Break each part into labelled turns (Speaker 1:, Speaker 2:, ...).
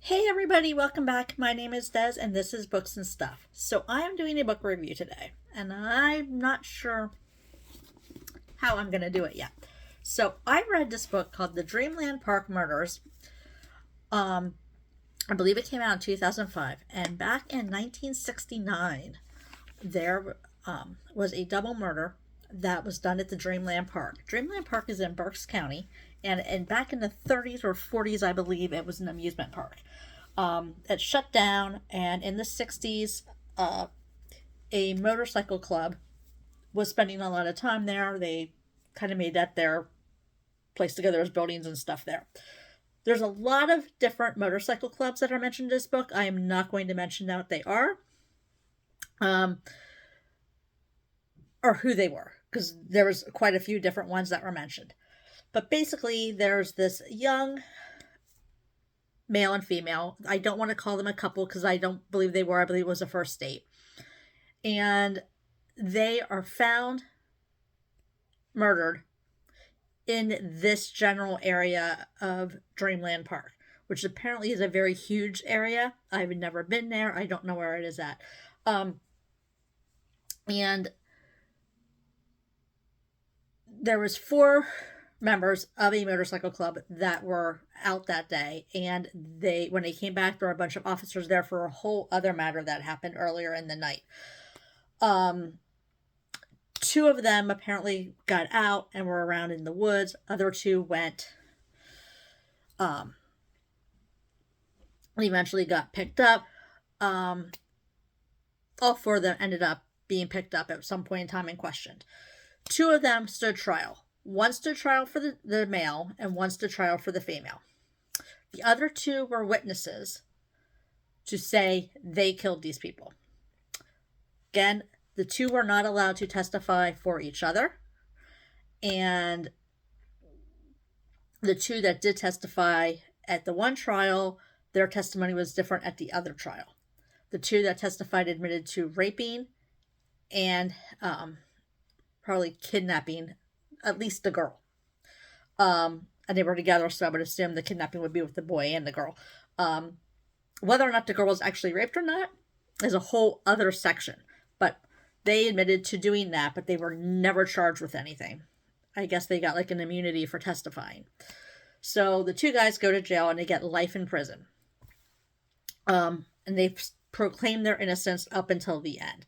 Speaker 1: Hey everybody, welcome back. My name is Des and this is Books and Stuff. So I am doing a book review today and I'm not sure how I'm going to do it yet. So I read this book called The Dreamland Park Murders. Um I believe it came out in 2005, and back in 1969 there was a double murder that was done at the Dreamland Park. Dreamland Park is in Berks County, and back in the 30s or 40s, I believe it was an amusement park. It shut down, and in the 60s, a motorcycle club was spending a lot of time there. They kind of made that their place to go. There was buildings and stuff there. There's a lot of different motorcycle clubs that are mentioned in this book. I am not going to mention what they are, um, or who they were, because there was quite a few different ones that were mentioned. But basically, there's this young male and female. I don't want to call them a couple because I don't believe they were. I believe it was a first date. And they are found murdered in this general area of Dreamland Park, which apparently is a very huge area. I've never been there. I don't know where it is at. And there was four members of a motorcycle club that were out that day, and when they came back, there were a bunch of officers there for a whole other matter that happened earlier in the night. Two of them apparently got out and were around in the woods. Other two went eventually got picked up. All four of them ended up being picked up at some point in time and questioned. Two of them stood trial. One stood trial for the male, and one stood trial for the female. The other two were witnesses to say they killed these people. Again, the two were not allowed to testify for each other, and the two that did testify at the one trial, their testimony was different at the other trial. The two that testified admitted to raping and probably kidnapping at least the girl. And they were together, so I would assume the kidnapping would be with the boy and the girl. Whether or not the girl was actually raped or not is a whole other section. But they admitted to doing that, but they were never charged with anything. I guess they got like an immunity for testifying. So the two guys go to jail and they get life in prison. And they proclaim their innocence up until the end.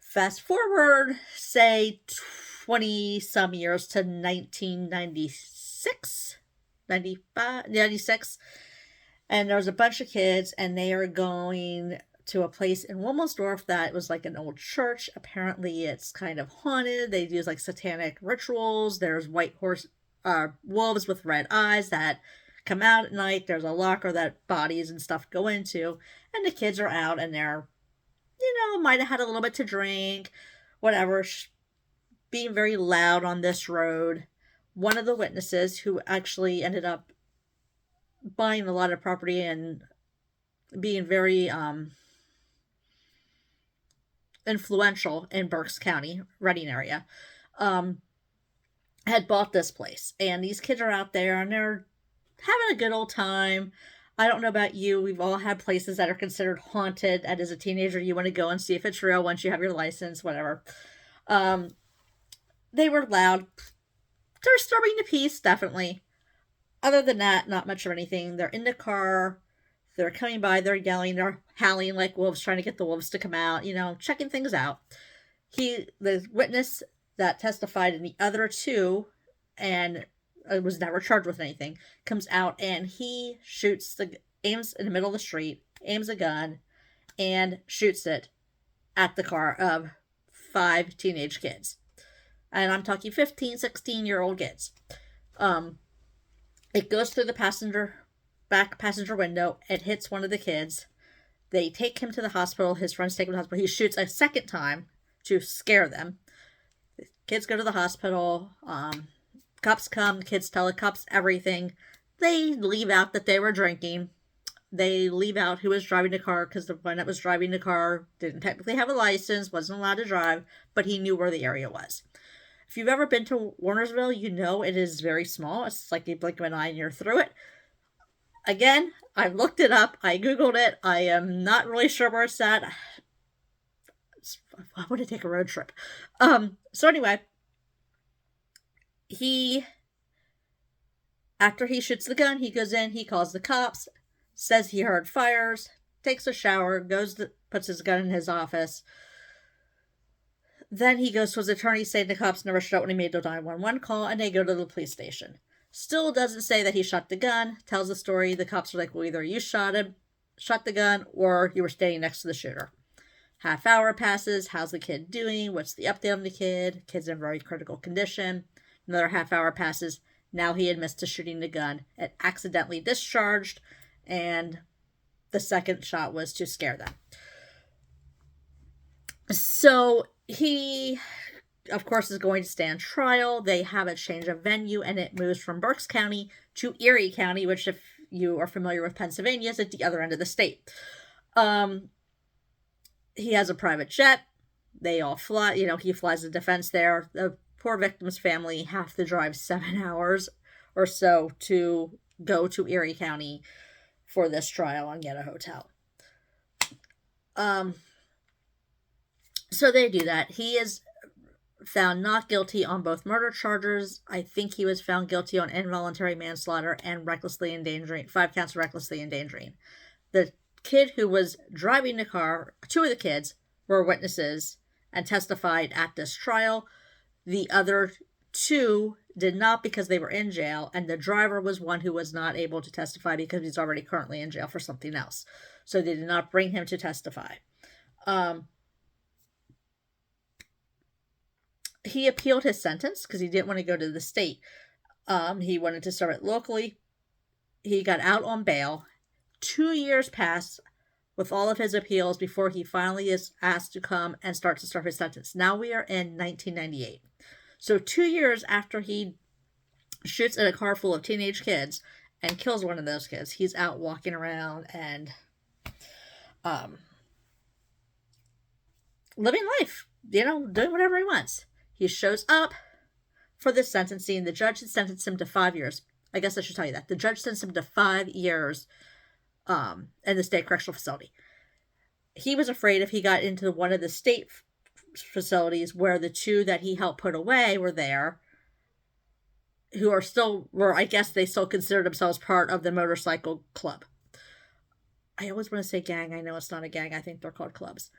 Speaker 1: Fast forward, say, 20 some years to 1996, 96, and there's a bunch of kids, and they are going to a place in Wilmelsdorf that was like an old church. Apparently it's kind of haunted. They use like satanic rituals. There's wolves with red eyes that come out at night. There's a locker that bodies and stuff go into, and the kids are out, and they're, might have had a little bit to drink, whatever, being very loud on this road. One of the witnesses, who actually ended up buying a lot of property and being very influential in Berks County, Reading area, had bought this place. And these kids are out there and they're having a good old time. I don't know about you. We've all had places that are considered haunted, and as a teenager, you want to go and see if it's real once you have your license, whatever. They were loud. They're disturbing the peace, definitely. Other than that, not much of anything. They're in the car. They're coming by. They're yelling. They're howling like wolves, trying to get the wolves to come out, checking things out. The witness that testified in the other two, and was never charged with anything, comes out and he aims in the middle of the street, aims a gun, and shoots it at the car of 5 teenage kids. And I'm talking 15, 16-year-old kids. It goes through the back passenger window. It hits one of the kids. They take him to the hospital. His friends take him to the hospital. He shoots a second time to scare them. The kids go to the hospital. Cops come. The kids tell the cops everything. They leave out that they were drinking. They leave out who was driving the car, because the one that was driving the car didn't technically have a license, wasn't allowed to drive, but he knew where the area was. If you've ever been to Warnersville, you know it is very small. It's like you blink of an eye and you're through it. Again, I looked it up. I Googled it. I am not really sure where it's at. I want to take a road trip. So anyway, after he shoots the gun, he goes in, he calls the cops, says he heard fires, takes a shower, puts his gun in his office. Then he goes to his attorney saying the cops never shot when he made the 911 call, and they go to the police station. Still doesn't say that he shot the gun, tells the story. The cops are like, well, either you shot the gun, or you were standing next to the shooter. Half hour passes. How's the kid doing? What's the update on the kid? Kid's in very critical condition. Another half hour passes. Now he admits to shooting the gun. It accidentally discharged, and the second shot was to scare them. So he, of course, is going to stand trial. They have a change of venue, and it moves from Berks County to Erie County, which, if you are familiar with Pennsylvania, is at the other end of the state. He has a private jet. They all fly. He flies the defense there. The poor victim's family have to drive 7 hours or so to go to Erie County for this trial and get a hotel. So they do that. He is found not guilty on both murder charges. I think he was found guilty on involuntary manslaughter and 5 counts of recklessly endangering. The kid who was driving the car, 2 of the kids were witnesses and testified at this trial. The other 2 did not because they were in jail, and the driver was one who was not able to testify because he's already currently in jail for something else. So they did not bring him to testify. He appealed his sentence because he didn't want to go to the state. He wanted to serve it locally. He got out on bail. 2 years passed with all of his appeals before he finally is asked to come and start to serve his sentence. Now we are in 1998. So 2 years after he shoots at a car full of teenage kids and kills one of those kids, he's out walking around and living life, doing whatever he wants. He shows up for the sentencing. The judge had sentenced him to 5 years. I guess I should tell you that. The judge sentenced him to 5 years in the state correctional facility. He was afraid if he got into one of the state facilities where the 2 that he helped put away were there, I guess they still considered themselves part of the motorcycle club. I always want to say gang. I know it's not a gang. I think they're called clubs.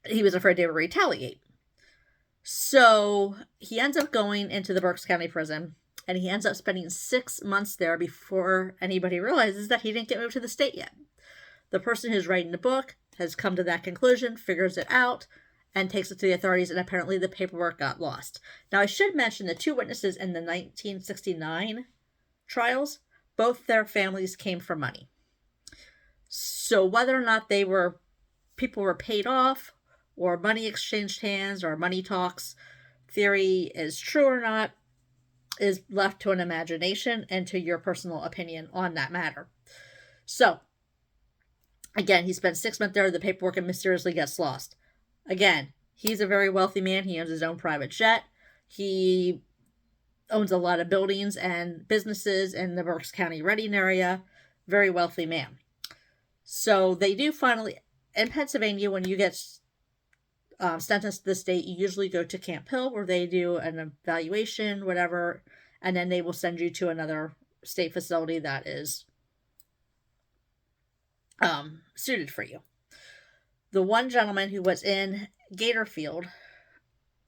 Speaker 1: He was afraid they would retaliate. So he ends up going into the Berks County prison, and he ends up spending 6 months there before anybody realizes that he didn't get moved to the state yet. The person who's writing the book has come to that conclusion, figures it out, and takes it to the authorities, and apparently the paperwork got lost. Now, I should mention the 2 witnesses in the 1969 trials, both their families came from money. So whether or not people were paid off, or money exchanged hands, or money talks theory is true or not, is left to an imagination and to your personal opinion on that matter. So, again, he spent 6 months there. The paperwork mysteriously gets lost. Again, he's a very wealthy man. He owns his own private jet. He owns a lot of buildings and businesses in the Berks County Reading area. Very wealthy man. So they do finally, in Pennsylvania, when you get sentenced to the state, you usually go to Camp Hill where they do an evaluation, whatever, and then they will send you to another state facility that is suited for you. The one gentleman who was in Gatorfield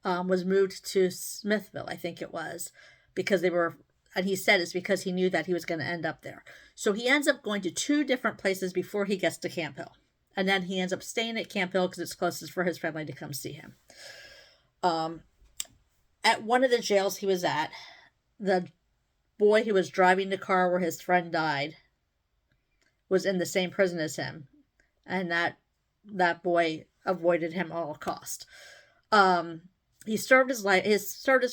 Speaker 1: was moved to Smithville, I think it was, because and he said it's because he knew that he was going to end up there. So he ends up going to 2 different places before he gets to Camp Hill. And then he ends up staying at Camp Hill because it's closest for his family to come see him. At one of the jails he was at, the boy who was driving the car where his friend died was in the same prison as him. And that boy avoided him at all cost. He served his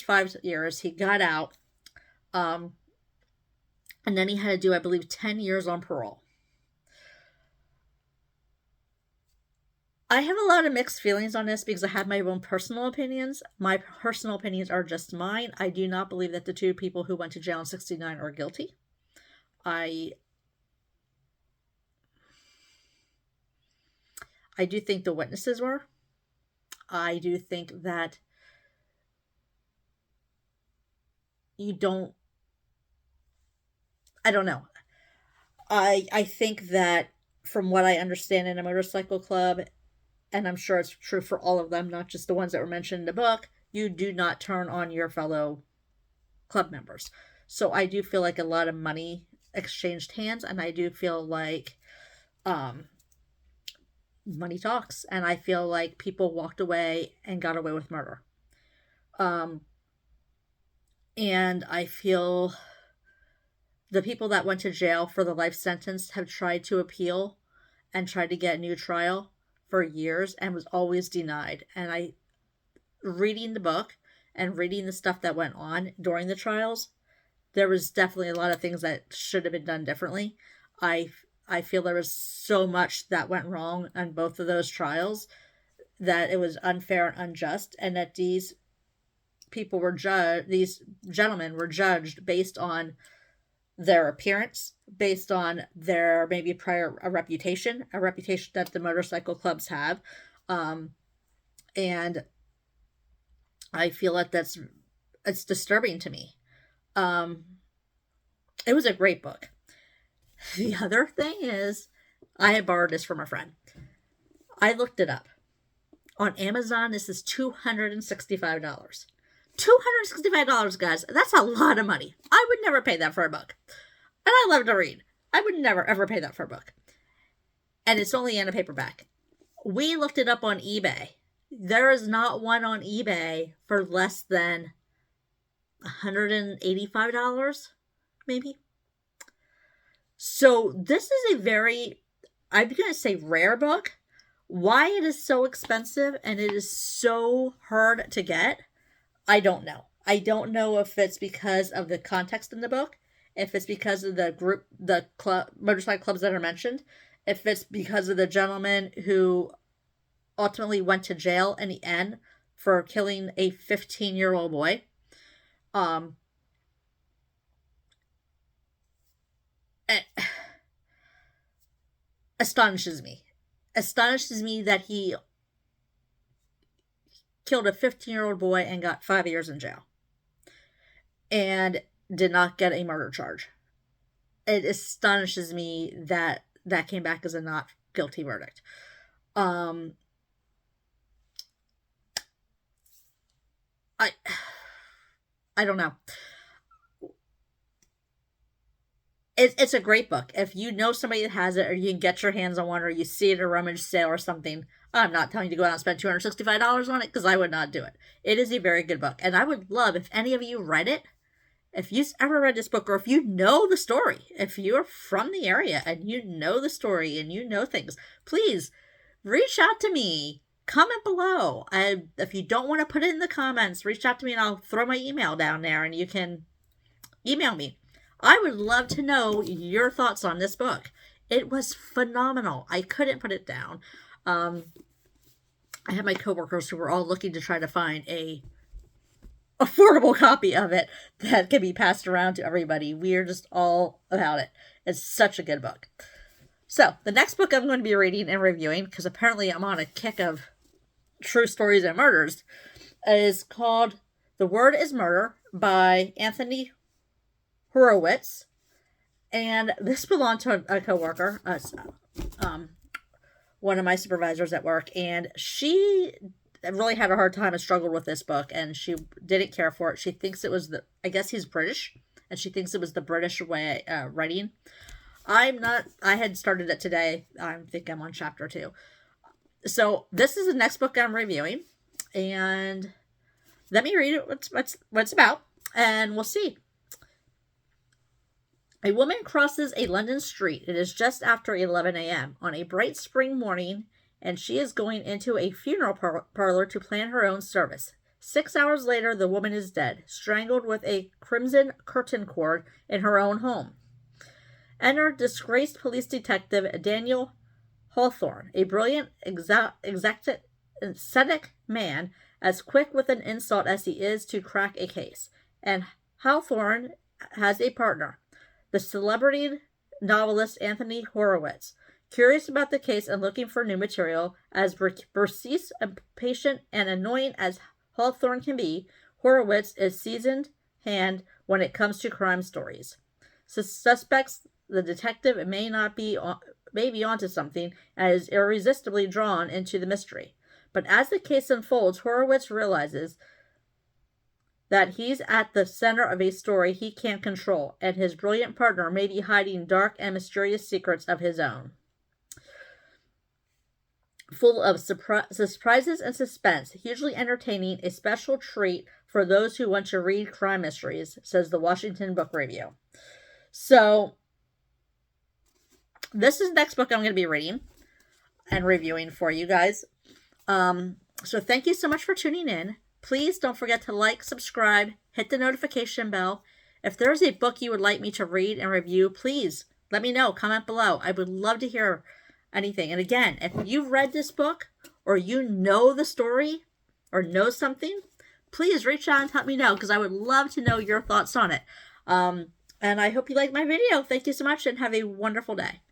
Speaker 1: 5 years. He got out. And then he had to do, I believe, 10 years on parole. I have a lot of mixed feelings on this because I have my own personal opinions. My personal opinions are just mine. I do not believe that the 2 people who went to jail in 1969 are guilty. I do think the witnesses were. I do think that you don't, I don't know. I think that from what I understand in a motorcycle club, and I'm sure it's true for all of them, not just the ones that were mentioned in the book, you do not turn on your fellow club members. So I do feel like a lot of money exchanged hands, and I do feel like um, money talks, and I feel like people walked away and got away with murder. Um, and I feel the people that went to jail for the life sentence have tried to appeal and tried to get a new trial for years and was always denied. And I, reading the book and reading the stuff that went on during the trials, there was definitely a lot of things that should have been done differently. I I feel there was so much that went wrong on both of those trials that it was unfair and unjust, and that these gentlemen were judged based on their appearance, based on their maybe prior a reputation that the motorcycle clubs have, um, and I feel like it's disturbing to me. Um, it was a great book. The other thing is, I had borrowed this from a friend. I looked it up on Amazon. This is $265. $265, guys. That's a lot of money. I would never pay that for a book. And I love to read. I would never, ever pay that for a book. And it's only in a paperback. We looked it up on eBay. There is not one on eBay for less than $185, maybe. So this is a very, I'm going to say, rare book. Why it is so expensive and it is so hard to get, I don't know. I don't know if it's because of the context in the book, if it's because of the motorcycle clubs that are mentioned, if it's because of the gentleman who ultimately went to jail in the end for killing a 15-year-old boy. It astonishes me that he killed a 15-year-old boy and got 5 years in jail and did not get a murder charge. It astonishes me that that came back as a not guilty verdict. I don't know. It's a great book. If you know somebody that has it, or you can get your hands on one, or you see it at a rummage sale or something, I'm not telling you to go out and spend $265 on it, because I would not do it. It is a very good book. And I would love if any of you read it, if you've ever read this book, or if you know the story, if you're from the area and you know the story and you know things, please reach out to me. Comment below. If you don't want to put it in the comments, reach out to me and I'll throw my email down there and you can email me. I would love to know your thoughts on this book. It was phenomenal. I couldn't put it down. I had my coworkers who were all looking to try to find a affordable copy of it that can be passed around to everybody. We're just all about it. It's such a good book. So, the next book I'm going to be reading and reviewing, because apparently I'm on a kick of true stories and murders, is called The Word is Murder by Anthony Horowitz. And this belonged to a coworker, one of my supervisors at work, and she really had a hard time and struggled with this book, and she didn't care for it. She thinks it was I guess he's British, and she thinks it was the British way writing. I'm not. I had started it today. I think I'm on chapter 2. So this is the next book I'm reviewing, and let me read it. What it's about, and we'll see. A woman crosses a London street. It is just after 11 a.m. on a bright spring morning, and she is going into a funeral parlor to plan her own service. 6 hours later, the woman is dead, strangled with a crimson curtain cord in her own home. Enter disgraced police detective Daniel Hawthorne, a brilliant, eccentric man, as quick with an insult as he is to crack a case. And Hawthorne has a partner, the celebrity novelist Anthony Horowitz. Curious about the case and looking for new material, as precise, impatient, and annoying as Hawthorne can be, Horowitz is seasoned hand when it comes to crime stories. Suspects the detective may be onto something and is irresistibly drawn into the mystery. But as the case unfolds, Horowitz realizes that he's at the center of a story he can't control, and his brilliant partner may be hiding dark and mysterious secrets of his own. Full of surprises and suspense, hugely entertaining, a special treat for those who want to read crime mysteries, says the Washington Book Review. So, this is the next book I'm going to be reading and reviewing for you guys. So thank you so much for tuning in. Please don't forget to like, subscribe, hit the notification bell. If there's a book you would like me to read and review, please let me know. Comment below. I would love to hear anything. And again, if you've read this book or you know the story or know something, please reach out and let me know, because I would love to know your thoughts on it. And I hope you liked my video. Thank you so much and have a wonderful day.